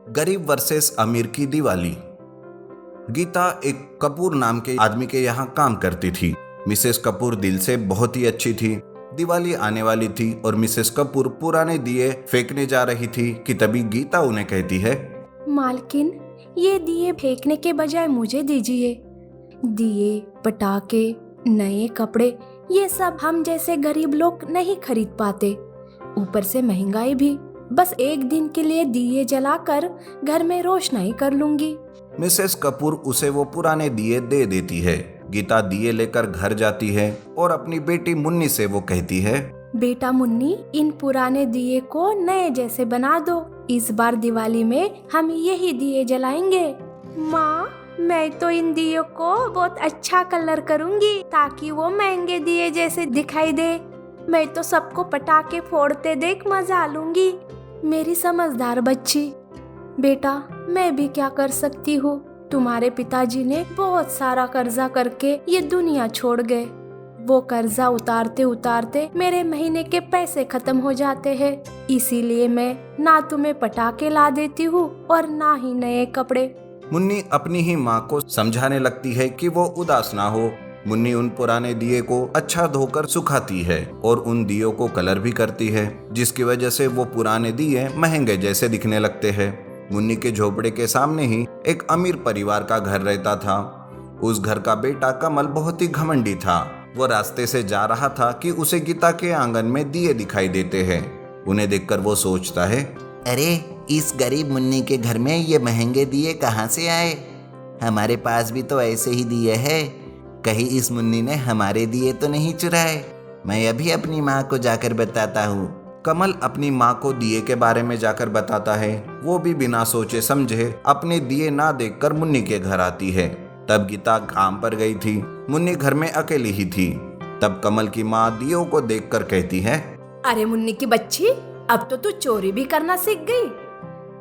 गरीब वर्सेस अमीर की दिवाली। गीता एक कपूर नाम के आदमी के यहाँ काम करती थी। मिसेस कपूर दिल से बहुत ही अच्छी थी। दिवाली आने वाली थी और मिसेस कपूर पुराने दिए फेंकने जा रही थी कि तभी गीता उन्हें कहती है, मालकिन, ये दिए फेंकने के बजाय मुझे दीजिए। दिए, पटाखे, नए कपड़े, ये सब हम जैसे गरीब लोग नहीं खरीद पाते। ऊपर से महंगाई भी। बस एक दिन के लिए दिए जलाकर घर में रोशनाई कर लूंगी। मिसेस कपूर उसे वो पुराने दिए दे देती है। गीता दिए लेकर घर जाती है और अपनी बेटी मुन्नी से वो कहती है, बेटा मुन्नी, इन पुराने दिए को नए जैसे बना दो। इस बार दिवाली में हम यही दिए जलाएंगे। माँ, मैं तो इन दियों को बहुत अच्छा कलर करूंगी ताकि वो महंगे दिए जैसे दिखाई दे। मैं तो सबको पटाखे फोड़ते देख मजा लूंगी। मेरी समझदार बच्ची। बेटा, मैं भी क्या कर सकती हूँ। तुम्हारे पिताजी ने बहुत सारा कर्जा करके ये दुनिया छोड़ गए। वो कर्जा उतारते उतारते मेरे महीने के पैसे खत्म हो जाते हैं। इसीलिए मैं ना तुम्हें पटाखे ला देती हूँ और ना ही नए कपड़े। मुन्नी अपनी ही माँ को समझाने लगती है कि वो उदास ना हो। मुन्नी उन पुराने दिए को अच्छा धोकर सुखाती है और उन दियों को कलर भी करती है, जिसकी वजह से वो पुराने दिए महंगे जैसे दिखने लगते हैं। मुन्नी के झोपड़े के सामने ही एक अमीर परिवार का घर रहता था। उस घर का बेटा कमल बहुत ही घमंडी था। वो रास्ते से जा रहा था कि उसे गीता के आंगन में दिए दिखाई देते हैं। उन्हें देखकर वो सोचता है, अरे, इस गरीब मुन्नी के घर में ये महंगे दिए कहाँ से आए? हमारे पास भी तो ऐसे ही दिए हैं। कहीं इस मुन्नी ने हमारे दिए तो नहीं चुराए? मैं अभी अपनी माँ को जाकर बताता हूँ। कमल अपनी माँ को दिए के बारे में जाकर बताता है। वो भी बिना सोचे समझे अपने दिए ना देखकर मुन्नी के घर आती है। तब गीता काम पर गई थी। मुन्नी घर में अकेली ही थी। तब कमल की माँ दियों को देखकर कहती है, अरे मुन्नी की बच्ची, अब तो तू चोरी भी करना सीख गई।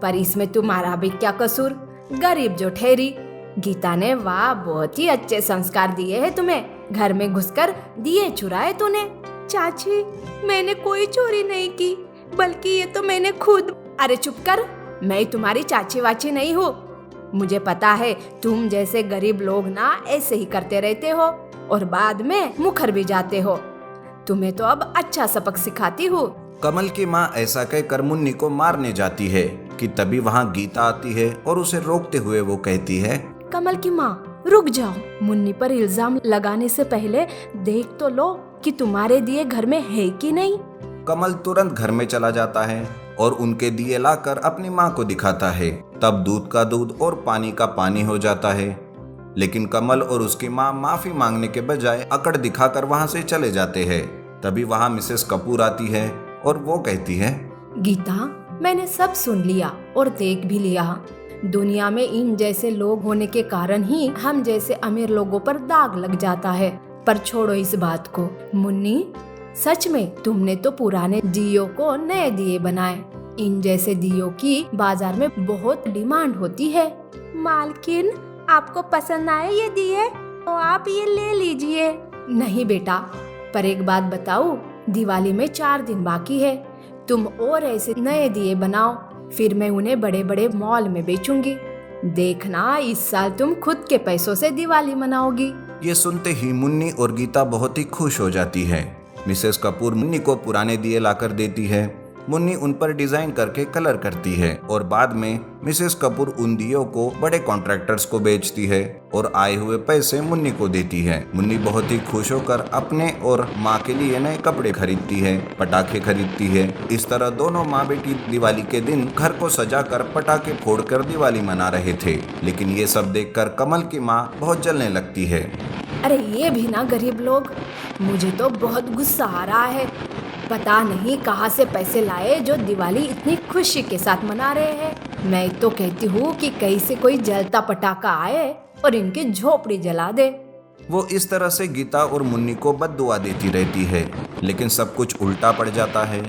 पर इसमें तुम्हारा भी क्या कसूर, गरीब जो ठहरी। गीता ने वाह बहुत ही अच्छे संस्कार दिए हैं तुम्हें। घर में घुसकर दिए चुराए तूने। चाची, मैंने कोई चोरी नहीं की, बल्कि ये तो मैंने खुद। अरे चुप कर, मैं तुम्हारी चाची वाची नहीं हूँ। मुझे पता है तुम जैसे गरीब लोग ना ऐसे ही करते रहते हो और बाद में मुखर भी जाते हो। तुम्हें तो अब अच्छा सबक सिखाती हूँ। कमल की माँ ऐसा कहकर मुन्नी को मारने जाती है कि तभी वहाँ गीता आती है और उसे रोकते हुए वो कहती है, कमल की माँ, रुक जाओ। मुन्नी पर इल्जाम लगाने से पहले देख तो लो कि तुम्हारे दिए घर में है कि नहीं। कमल तुरंत घर में चला जाता है और उनके दिए लाकर अपनी माँ को दिखाता है। तब दूध का दूध और पानी का पानी हो जाता है। लेकिन कमल और उसकी माँ माफी मांगने के बजाय अकड़ दिखाकर वहाँ से चले जाते हैं। तभी वहाँ मिसेस कपूर आती है और वो कहती है, गीता, मैंने सब सुन लिया और देख भी लिया। दुनिया में इन जैसे लोग होने के कारण ही हम जैसे अमीर लोगों पर दाग लग जाता है। पर छोड़ो इस बात को। मुन्नी, सच में तुमने तो पुराने दियों को नए दिए बनाए। इन जैसे दियों की बाजार में बहुत डिमांड होती है। मालकिन, आपको पसंद आए ये दिए तो आप ये ले लीजिए। नहीं बेटा, पर एक बात बताऊं, दिवाली में 4 दिन बाकी है। तुम और ऐसे नए दिए बनाओ, फिर मैं उन्हें बड़े बड़े मॉल में बेचूंगी। देखना, इस साल तुम खुद के पैसों से दिवाली मनाओगी। ये सुनते ही मुन्नी और गीता बहुत ही खुश हो जाती है। मिसेस कपूर मुन्नी को पुराने दिए लाकर देती है। मुन्नी उन पर डिजाइन करके कलर करती है और बाद में मिसेस कपूर उन दियों को बड़े कॉन्ट्रैक्टर्स को बेचती है और आए हुए पैसे मुन्नी को देती है। मुन्नी बहुत ही खुश होकर अपने और माँ के लिए नए कपड़े खरीदती है, पटाखे खरीदती है। इस तरह दोनों माँ बेटी दिवाली के दिन घर को सजाकर पटाखे फोड़कर दिवाली मना रहे थे। लेकिन ये सब देखकर कमल की माँ बहुत जलने लगती है। अरे ये भी ना गरीब लोग। मुझे तो बहुत गुस्सा आ रहा है। पता नहीं कहाँ से पैसे लाए जो दिवाली इतनी खुशी के साथ मना रहे हैं। मैं तो कहती हूँ कि कहीं से कोई जलता पटाखा आए और इनकी झोपड़ी जला दे। वो इस तरह से गीता और मुन्नी को बद्दुआ देती रहती है, लेकिन सब कुछ उल्टा पड़ जाता है।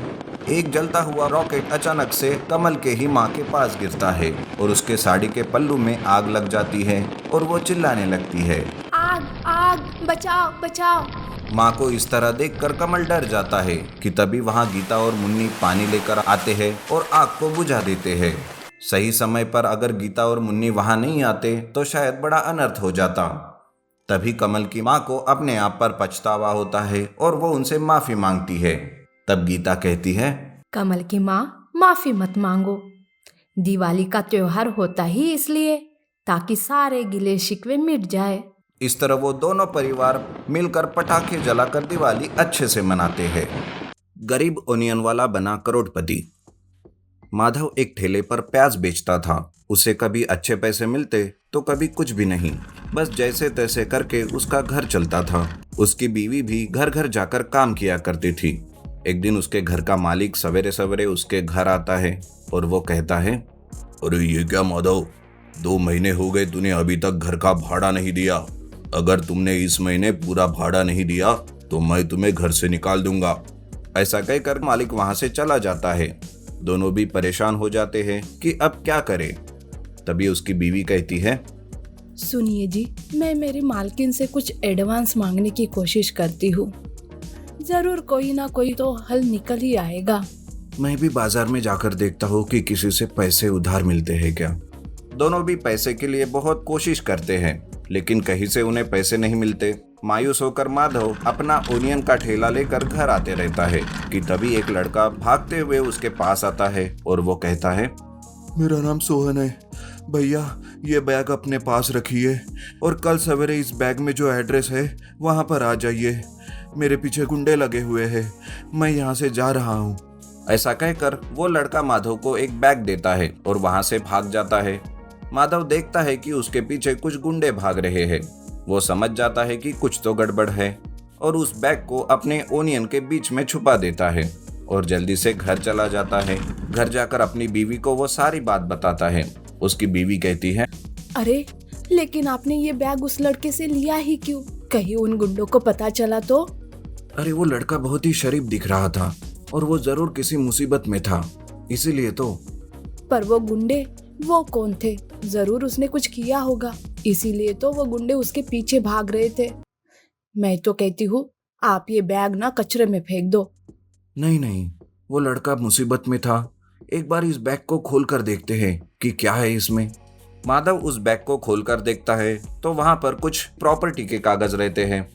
एक जलता हुआ रॉकेट अचानक से कमल के ही माँ के पास गिरता है और उसके साड़ी के पल्लू में आग लग जाती है और वो चिल्लाने लगती है, आग आग, बचाओ बचाओ। माँ को इस तरह देखकर कमल डर जाता है कि तभी वहाँ गीता और मुन्नी पानी लेकर आते हैं और आग को बुझा देते हैं। सही समय पर अगर गीता और मुन्नी वहां नहीं आते तो शायद बड़ा अनर्थ हो जाता। तभी कमल की माँ को अपने आप पर पछतावा होता है और वो उनसे माफी मांगती है। तब गीता कहती है, कमल की माँ, माफी मत मांगो। दिवाली का त्योहार होता ही इसलिए ताकि सारे गिले शिकवे मिट जाए। इस तरह वो दोनों परिवार मिलकर पटाखे जलाकर दिवाली अच्छे से मनाते हैं। गरीब ओनियन वाला बना करोड़पति। माधव एक ठेले पर प्याज बेचता था। उसे कभी अच्छे पैसे मिलते तो कभी कुछ भी नहीं। बस जैसे तैसे करके उसका घर चलता था। उसकी बीवी भी घर घर जाकर काम किया करती थी। एक दिन उसके घर का मालिक सवेरे सवेरे उसके घर आता है और वो कहता है, अरे ये क्या माधव, 2 महीने हो गए तूने अभी तक घर का भाड़ा नहीं दिया। अगर तुमने इस महीने पूरा भाड़ा नहीं दिया तो मैं तुम्हें घर से निकाल दूंगा। ऐसा कहकर मालिक वहां से चला जाता है। दोनों भी परेशान हो जाते हैं कि अब क्या करें। तभी उसकी बीवी कहती है, सुनिए जी, मैं मेरी मालकिन से कुछ एडवांस मांगने की कोशिश करती हूँ। जरूर कोई ना कोई तो हल निकल ही आएगा। मैं भी बाजार में जाकर देखता हूँ कि किसी से पैसे उधार मिलते हैं क्या। दोनों भी पैसे के लिए बहुत कोशिश करते हैं लेकिन कहीं से उन्हें पैसे नहीं मिलते। मायूस होकर माधव अपना ओनियन का ठेला लेकर घर आते रहता है कि तभी एक लड़का भागते हुए उसके पास आता है और वो कहता है, मेरा नाम सोहन है भैया, ये बैग अपने पास रखिए और कल सवेरे इस बैग में जो एड्रेस है वहाँ पर आ जाइए। मेरे पीछे गुंडे लगे हुए हैं, मैं यहाँ से जा रहा हूँ। ऐसा कहकर वो लड़का माधव को एक बैग देता है और वहां से भाग जाता है। माधव देखता है कि उसके पीछे कुछ गुंडे भाग रहे हैं। वो समझ जाता है कि कुछ तो गड़बड़ है और उस बैग को अपने ओनियन के बीच में छुपा देता है और जल्दी से घर चला जाता है। घर जाकर अपनी बीवी को वो सारी बात बताता है। उसकी बीवी कहती है, अरे लेकिन आपने ये बैग उस लड़के से लिया ही क्यों? कहीं उन गुंडों को पता चला तो? अरे वो लड़का बहुत ही शरीफ दिख रहा था और वो जरूर किसी मुसीबत में था, इसीलिए तो। पर वो गुंडे, वो कौन थे? जरूर उसने कुछ किया होगा, इसीलिए तो वो गुंडे उसके पीछे भाग रहे थे। मैं तो कहती हूँ आप ये बैग ना कचरे में फेंक दो। नहीं नहीं, वो लड़का मुसीबत में था। एक बार इस बैग को खोल कर देखते हैं कि क्या है इसमें। माधव उस बैग को खोल कर देखता है तो वहां पर कुछ प्रॉपर्टी के कागज रहते हैं।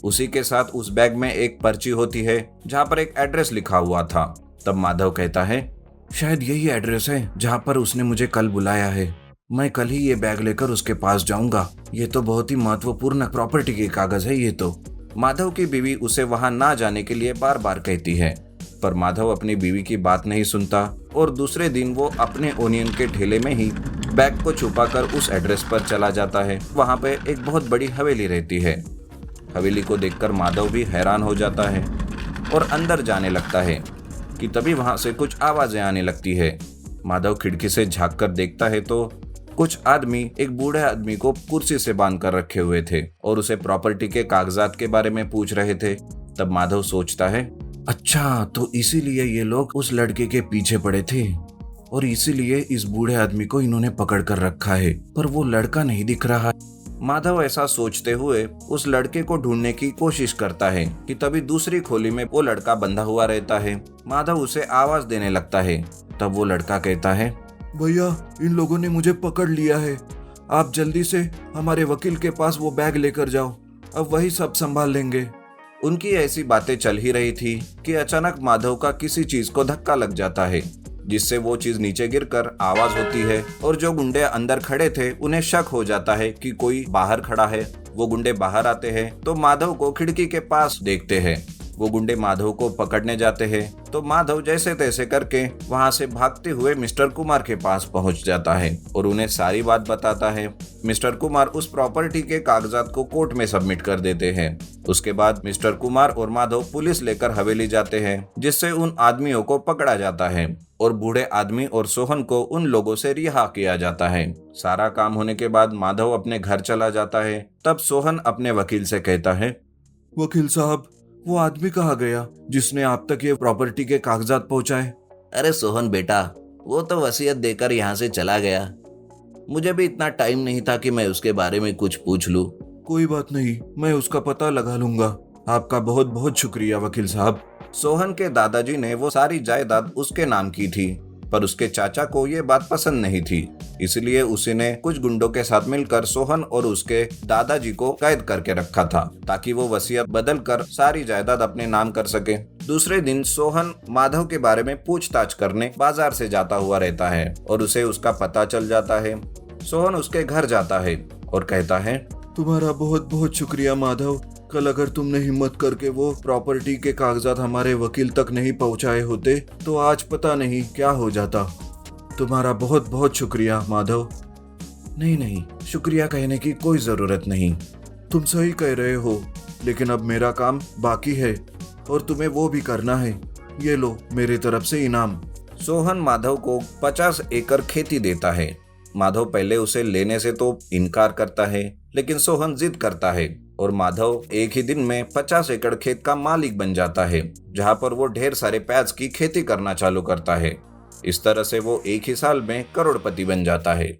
उसी के साथ उस बैग में एक पर्ची होती है जहां पर एक एड्रेस लिखा हुआ था। तब माधव कहता है, शायद यही एड्रेस है जहां पर उसने मुझे कल बुलाया है। मैं कल ही ये बैग लेकर उसके पास जाऊंगा। ये तो बहुत ही महत्वपूर्ण प्रॉपर्टी के कागज है ये तो। माधव की बीवी उसे वहां ना जाने के लिए बार बार कहती है, पर माधव अपनी बीवी की बात नहीं सुनता और दूसरे दिन वो अपने ओनियन के ठेले में ही बैग को छुपाकर उस एड्रेस पर चला जाता है। वहां पे एक बहुत बड़ी हवेली रहती है। हवेली को देखकर माधव भी हैरान हो जाता है और अंदर जाने लगता है कि तभी वहां से कुछ आवाजें आने लगती है। माधव खिड़की से झांक कर देखता है तो कुछ आदमी एक बूढ़े आदमी को कुर्सी से बांध कर रखे हुए थे और उसे प्रॉपर्टी के कागजात के बारे में पूछ रहे थे। तब माधव सोचता है, अच्छा तो इसीलिए ये लोग उस लड़के के पीछे पड़े थे और इसीलिए इस बूढ़े आदमी को इन्होंने पकड़ कर रखा है, पर वो लड़का नहीं दिख रहा। माधव ऐसा सोचते हुए उस लड़के को ढूंढने की कोशिश करता है कि तभी दूसरी खोली में वो लड़का बंधा हुआ रहता है। माधव उसे आवाज देने लगता है। तब वो लड़का कहता है, भैया इन लोगों ने मुझे पकड़ लिया है, आप जल्दी से हमारे वकील के पास वो बैग लेकर जाओ, अब वही सब संभाल लेंगे। उनकी ऐसी बातें चल ही रही थी कि अचानक माधव का किसी चीज को धक्का लग जाता है, जिससे वो चीज नीचे गिरकर आवाज होती है और जो गुंडे अंदर खड़े थे उन्हें शक हो जाता है कि कोई बाहर खड़ा है। वो गुंडे बाहर आते हैं तो माधव को खिड़की के पास देखते हैं। वो गुंडे माधव को पकड़ने जाते हैं तो माधव जैसे तैसे करके वहां से भागते हुए मिस्टर कुमार के पास पहुंच जाता है और उन्हें सारी बात बताता है। मिस्टर कुमार उस प्रॉपर्टी के कागजात को कोर्ट में सबमिट कर देते हैं। उसके बाद मिस्टर कुमार और माधव पुलिस लेकर हवेली जाते हैं, जिससे उन आदमियों को पकड़ा जाता है और बूढ़े आदमी और सोहन को उन लोगों से रिहा किया जाता है। सारा काम होने के बाद माधव अपने घर चला जाता है। तब सोहन अपने वकील से कहता है, वकील साहब वो आदमी कहाँ गया जिसने आप तक ये प्रॉपर्टी के कागजात पहुंचाए? अरे सोहन बेटा, वो तो वसीयत देकर यहाँ से चला गया। मुझे भी इतना टाइम नहीं था कि मैं उसके बारे में कुछ पूछ लूं। कोई बात नहीं, मैं उसका पता लगा लूंगा। आपका बहुत बहुत शुक्रिया वकील साहब। सोहन के दादाजी ने वो सारी जायदाद उसके नाम की थी। पर उसके चाचा को ये बात पसंद नहीं थी। इसलिए उसने कुछ गुंडों के साथ मिलकर सोहन और उसके दादाजी को कैद करके रखा था ताकि वो वसीयत बदल कर सारी जायदाद अपने नाम कर सके। दूसरे दिन सोहन माधव के बारे में पूछताछ करने बाजार से जाता हुआ रहता है और उसे उसका पता चल जाता है। सोहन उसके घर जाता है और कहता है, तुम्हारा बहुत बहुत शुक्रिया माधव। कल अगर तुमने हिम्मत करके वो प्रॉपर्टी के कागजात हमारे वकील तक नहीं पहुंचाए होते तो आज पता नहीं क्या हो जाता। तुम्हारा बहुत बहुत शुक्रिया माधव। नहीं, शुक्रिया कहने की कोई जरूरत नहीं। तुम सही कह रहे हो, लेकिन अब मेरा काम बाकी है और तुम्हें वो भी करना है। ये लो मेरे तरफ से इनाम। सोहन माधव को 50 एकड़ खेती देता है। माधव पहले उसे लेने से तो इनकार करता है, लेकिन सोहन जिद करता है और माधव एक ही दिन में 50 एकड़ खेत का मालिक बन जाता है, जहां पर वो ढेर सारे प्याज की खेती करना चालू करता है। इस तरह से वो एक ही साल में करोड़पति बन जाता है।